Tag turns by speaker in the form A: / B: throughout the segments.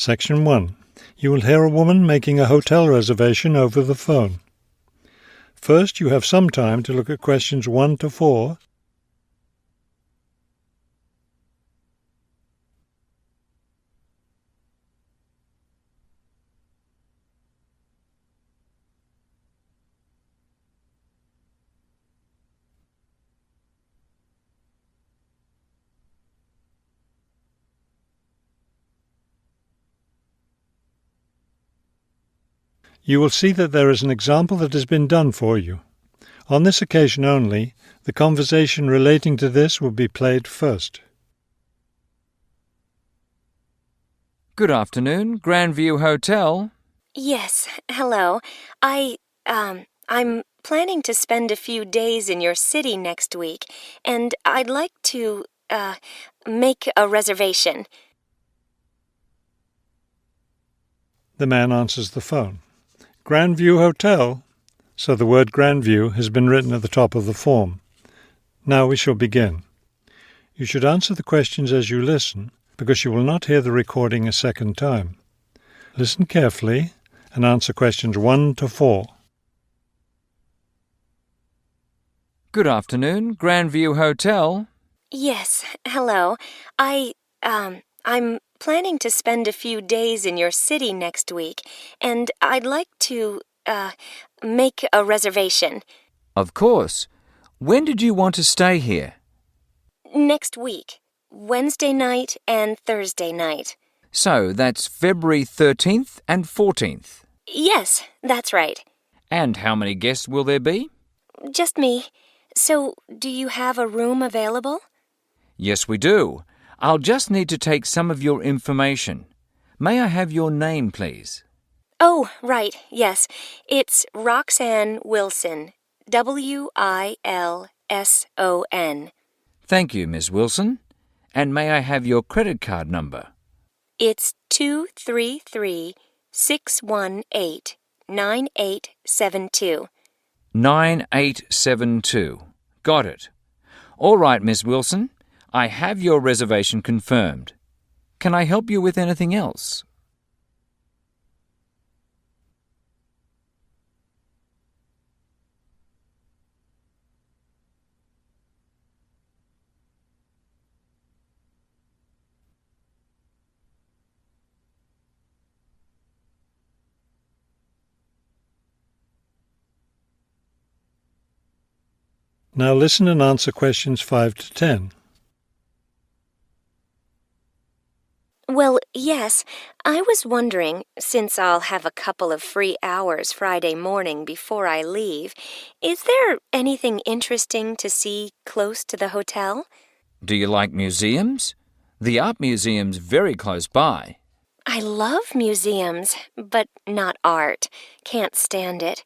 A: Section 1. You will hear a woman making a hotel reservation over the phone. First, you have some time to look at questions 1 to 4. You will see that there is an example that has been done for you. On this occasion only, the conversation relating to this will be played first.
B: Good afternoon, Grandview Hotel.
C: Yes, hello. I'm planning to spend a few days in your city next week, and I'd like to, make a reservation.
A: The man answers the phone. Grandview Hotel. So the word Grandview has been written at the top of the form. Now we shall begin. You should answer the questions as you listen, because you will not hear the recording a second time. Listen carefully and answer questions 1 to 4.
B: Good afternoon, Grandview Hotel.
C: Yes, hello. I'm planning to spend a few days in your city next week, and I'd like to, make a reservation.
B: Of course. When did you want to stay here?
C: Next week, Wednesday night and Thursday night.
B: So that's February 13th and 14th.
C: Yes, that's right.
B: And how many guests will there be?
C: Just me. So, do you have a room available?
B: Yes, we do. I'll just need to take some of your information. May I have your name, please?
C: Oh, right, yes. It's Roxanne Wilson. Wilson.
B: Thank you, Miss Wilson. And may I have your credit card number?
C: It's 233-618-9872.
B: 9872. Got it. All right, Miss Wilson. I have your reservation confirmed. Can I help you with anything else?
A: Now listen and answer questions 5 to 10.
C: Well, yes, I was wondering, since I'll have a couple of free hours Friday morning before I leave, is there anything interesting to see close to the hotel?
B: Do you like museums? The art museum's very close by.
C: I love museums, but not art. Can't stand it.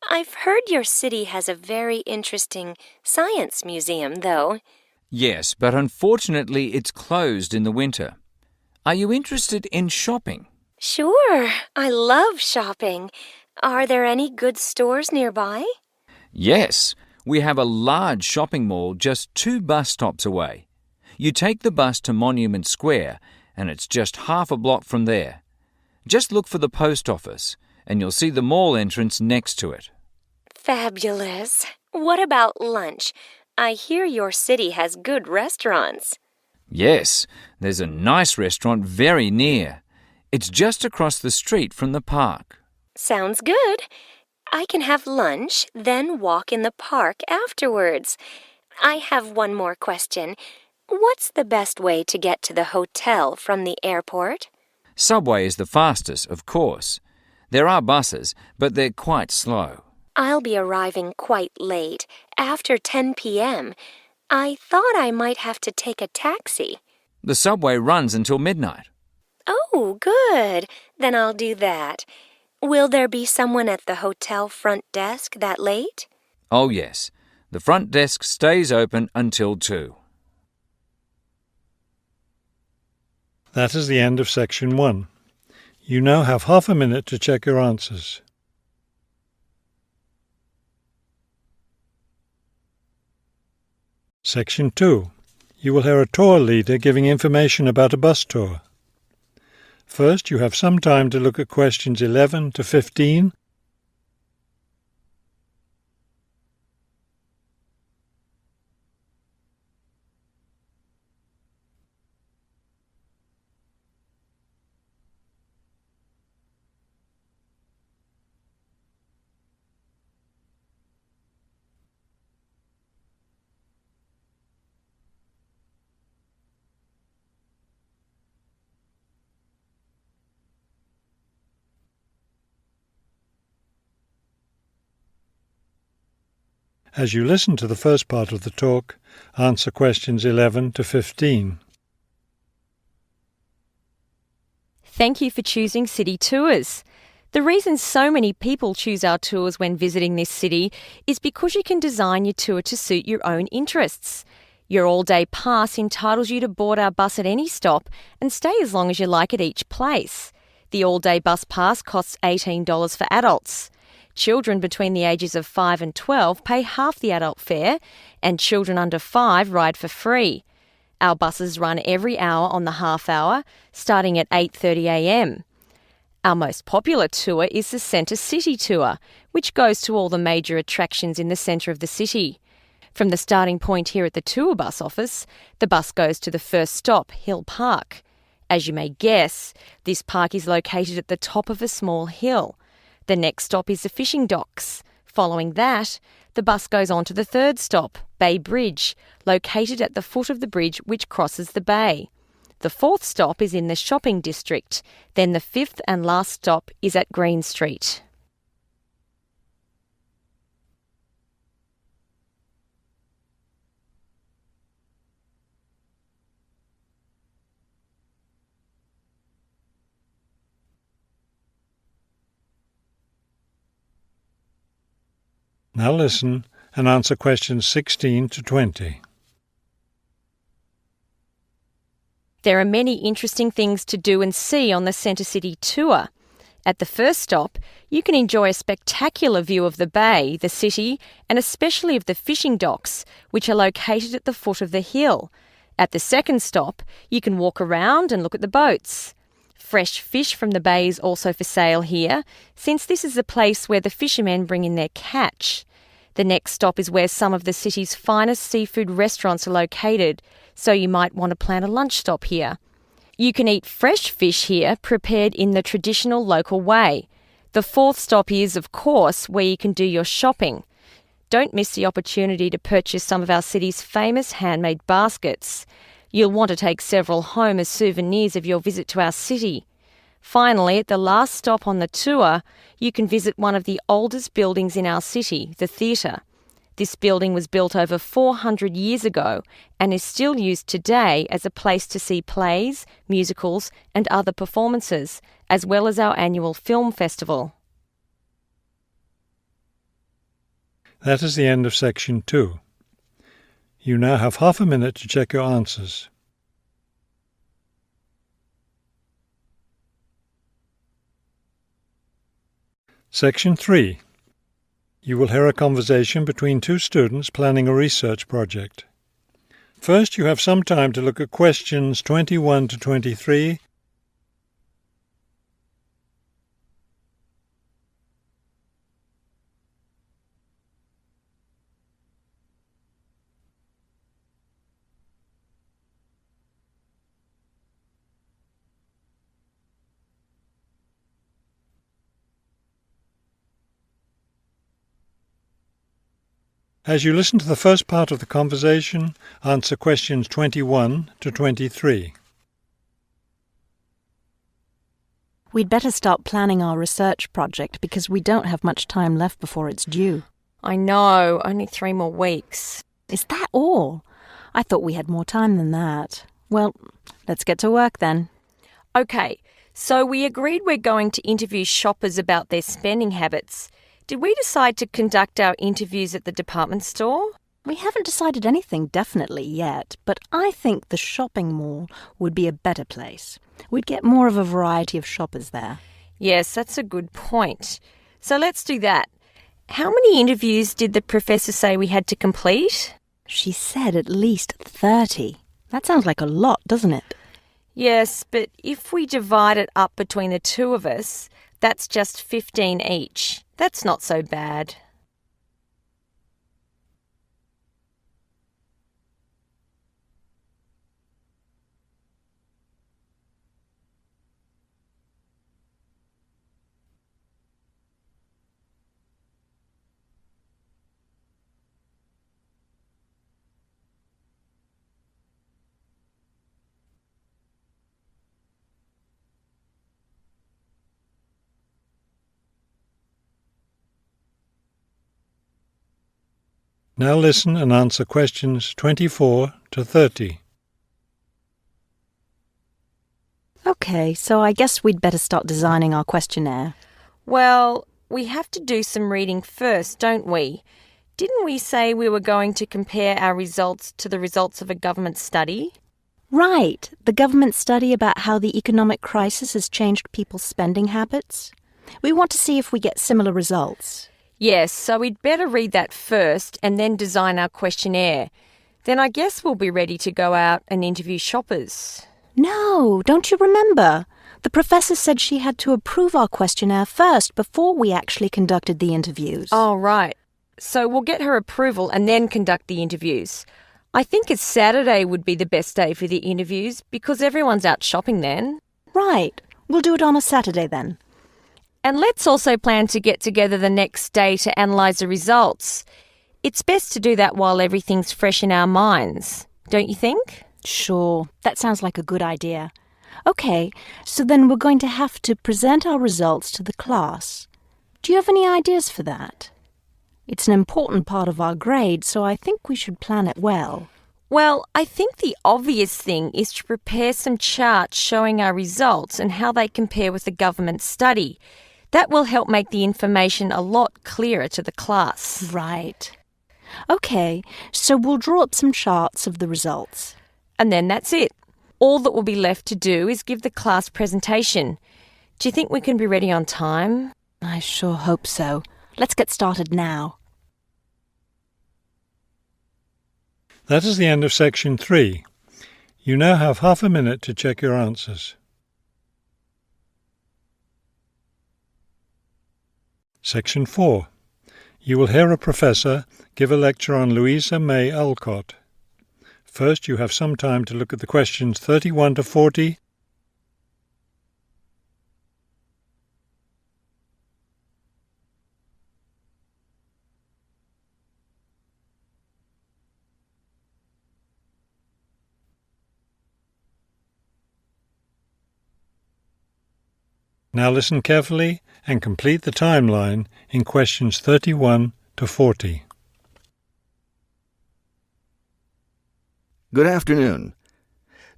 C: I've heard your city has a very interesting science museum, though.
B: Yes, but unfortunately it's closed in the winter. Are you interested in shopping?
C: Sure, I love shopping. Are there any good stores nearby?
B: Yes, we have a large shopping mall just 2 bus stops away. You take the bus to Monument Square, and it's just half a block from there. Just look for the post office, and you'll see the mall entrance next to it.
C: Fabulous. What about lunch? I hear your city has good restaurants.
B: Yes, there's a nice restaurant very near. It's just across the street from the park.
C: Sounds good. I can have lunch, then walk in the park afterwards. I have one more question. What's the best way to get to the hotel from the airport?
B: Subway is the fastest, of course. There are buses, but they're quite slow.
C: I'll be arriving quite late, after 10 p.m. I thought I might have to take a taxi.
B: The subway runs until midnight.
C: Oh, good. Then I'll do that. Will there be someone at the hotel front desk that late?
B: Oh, yes. The front desk stays open until 2.
A: That is the end of section 1. You now have half a minute to check your answers. Section 2. You will hear a tour leader giving information about a bus tour. First, you have some time to look at questions 11 to 15. As you listen to the first part of the talk, answer questions 11 to 15.
D: Thank you for choosing City Tours. The reason so many people choose our tours when visiting this city is because you can design your tour to suit your own interests. Your all-day pass entitles you to board our bus at any stop and stay as long as you like at each place. The all-day bus pass costs $18 for adults. Children between the ages of 5 and 12 pay half the adult fare, and children under 5 ride for free. Our buses run every hour on the half hour, starting at 8:30 a.m. Our most popular tour is the Centre City Tour, which goes to all the major attractions in the centre of the city. From the starting point here at the tour bus office, the bus goes to the first stop, Hill Park. As you may guess, this park is located at the top of a small hill. The next stop is the fishing docks. Following that, the bus goes on to the third stop, Bay Bridge, located at the foot of the bridge which crosses the bay. The fourth stop is in the shopping district. Then the fifth and last stop is at Green Street.
A: Now listen and answer questions 16 to 20.
D: There are many interesting things to do and see on the Centre City Tour. At the first stop, you can enjoy a spectacular view of the bay, the city, and especially of the fishing docks, which are located at the foot of the hill. At the second stop, you can walk around and look at the boats. Fresh fish from the bay is also for sale here, since this is the place where the fishermen bring in their catch. The next stop is where some of the city's finest seafood restaurants are located, so you might want to plan a lunch stop here. You can eat fresh fish here, prepared in the traditional local way. The fourth stop is, of course, where you can do your shopping. Don't miss the opportunity to purchase some of our city's famous handmade baskets. You'll want to take several home as souvenirs of your visit to our city. Finally, at the last stop on the tour, you can visit one of the oldest buildings in our city, the theatre. This building was built over 400 years ago and is still used today as a place to see plays, musicals and other performances, as well as our annual film festival.
A: That is the end of section 2. You now have half a minute to check your answers. Section 3. You will hear a conversation between two students planning a research project. First, you have some time to look at questions 21 to 23. As you listen to the first part of the conversation, answer questions 21 to 23.
E: We'd better start planning our research project because we don't have much time left before it's due.
D: I know, only 3 more weeks.
E: Is that all? I thought we had more time than that. Well, let's get to work then.
D: Okay, so we agreed we're going to interview shoppers about their spending habits. Did we decide to conduct our interviews at the department store?
E: We haven't decided anything definitely yet, but I think the shopping mall would be a better place. We'd get more of a variety of shoppers there.
D: Yes, that's a good point. So let's do that. How many interviews did the professor say we had to complete?
E: She said at least 30. That sounds like a lot, doesn't it?
D: Yes, but if we divide it up between the two of us, that's just 15 each. That's not so bad.
A: Now listen and answer questions 24 to 30.
E: Okay, so I guess we'd better start designing our questionnaire.
D: Well, we have to do some reading first, don't we? Didn't we say we were going to compare our results to the results of a government study?
E: Right, the government study about how the economic crisis has changed people's spending habits. We want to see if we get similar results.
D: Yes, so we'd better read that first and then design our questionnaire. Then I guess we'll be ready to go out and interview shoppers.
E: No, don't you remember? The professor said she had to approve our questionnaire first before we actually conducted the interviews.
D: Oh, right. So we'll get her approval and then conduct the interviews. I think a Saturday would be the best day for the interviews because everyone's out shopping then.
E: Right. We'll do it on a Saturday then.
D: And let's also plan to get together the next day to analyse the results. It's best to do that while everything's fresh in our minds, don't you think?
E: Sure, that sounds like a good idea. Okay, so then we're going to have to present our results to the class. Do you have any ideas for that? It's an important part of our grade, so I think we should plan it well.
D: Well, I think the obvious thing is to prepare some charts showing our results and how they compare with the government study. That will help make the information a lot clearer to the class.
E: Right. Okay, so we'll draw up some charts of the results.
D: And then that's it. All that will be left to do is give the class presentation. Do you think we can be ready on time?
E: I sure hope so. Let's get started now.
A: That is the end of section 3. You now have half a minute to check your answers. Section 4. You will hear a professor give a lecture on Louisa May Alcott. First, you have some time to look at the questions 31 to 40. Now listen carefully and complete the timeline in questions 31 to 40.
F: Good afternoon.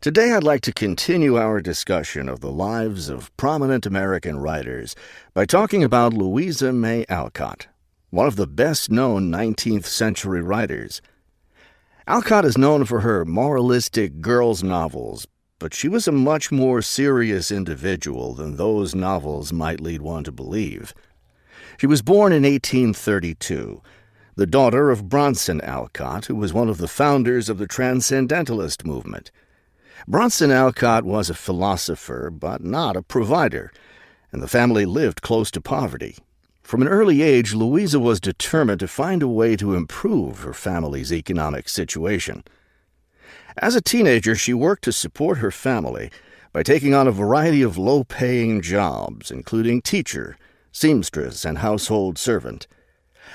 F: Today I'd like to continue our discussion of the lives of prominent American writers by talking about Louisa May Alcott, one of the best-known 19th century writers. Alcott is known for her moralistic girls' novels, but she was a much more serious individual than those novels might lead one to believe. She was born in 1832, the daughter of Bronson Alcott, who was one of the founders of the Transcendentalist movement. Bronson Alcott was a philosopher, but not a provider, and the family lived close to poverty. From an early age, Louisa was determined to find a way to improve her family's economic situation. As a teenager, she worked to support her family by taking on a variety of low-paying jobs, including teacher, seamstress, and household servant.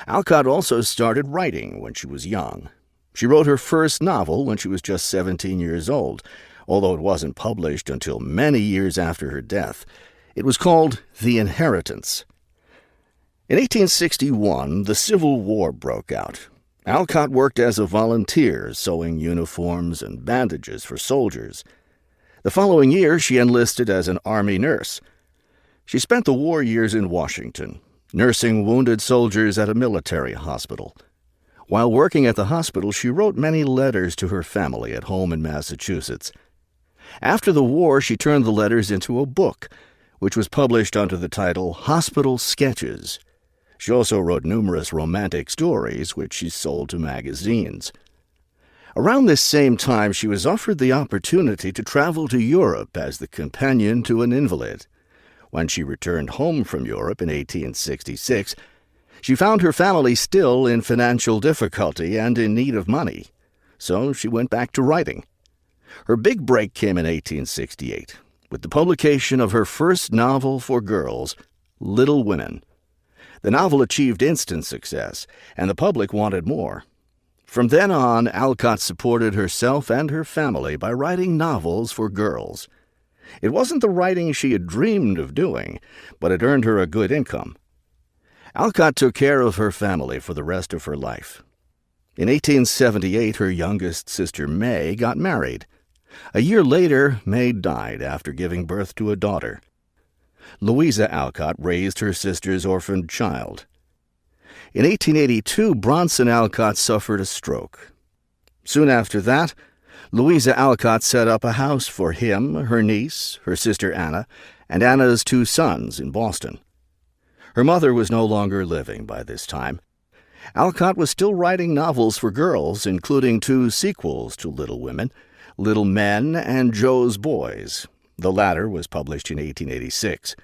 F: Alcott also started writing when she was young. She wrote her first novel when she was just 17 years old, although it wasn't published until many years after her death. It was called The Inheritance. In 1861, the Civil War broke out. Alcott worked as a volunteer, sewing uniforms and bandages for soldiers. The following year, she enlisted as an Army nurse. She spent the war years in Washington, nursing wounded soldiers at a military hospital. While working at the hospital, she wrote many letters to her family at home in Massachusetts. After the war, she turned the letters into a book, which was published under the title Hospital Sketches. She also wrote numerous romantic stories, which she sold to magazines. Around this same time, she was offered the opportunity to travel to Europe as the companion to an invalid. When she returned home from Europe in 1866, she found her family still in financial difficulty and in need of money, so she went back to writing. Her big break came in 1868, with the publication of her first novel for girls, Little Women. The novel achieved instant success, and the public wanted more. From then on, Alcott supported herself and her family by writing novels for girls. It wasn't the writing she had dreamed of doing, but it earned her a good income. Alcott took care of her family for the rest of her life. In 1878, her youngest sister May got married. A year later, May died after giving birth to a daughter. Louisa Alcott raised her sister's orphaned child. In 1882, Bronson Alcott suffered a stroke. Soon after that, Louisa Alcott set up a house for him, her niece, her sister Anna, and Anna's 2 sons in Boston. Her mother was no longer living by this time. Alcott was still writing novels for girls, including 2 sequels to Little Women, Little Men and Joe's Boys. The latter was published in 1886.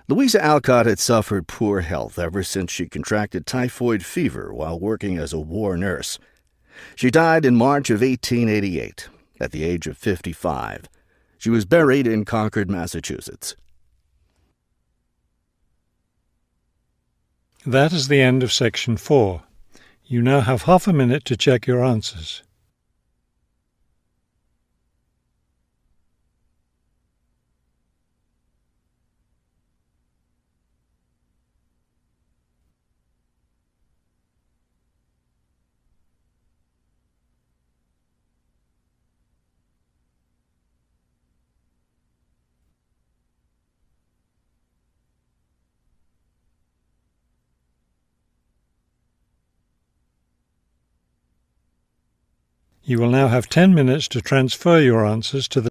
F: Louisa Alcott had suffered poor health ever since she contracted typhoid fever while working as a war nurse. She died in March of 1888, at the age of 55. She was buried in Concord, Massachusetts.
A: That is the end of section 4. You now have half a minute to check your answers. You will now have 10 minutes to transfer your answers to the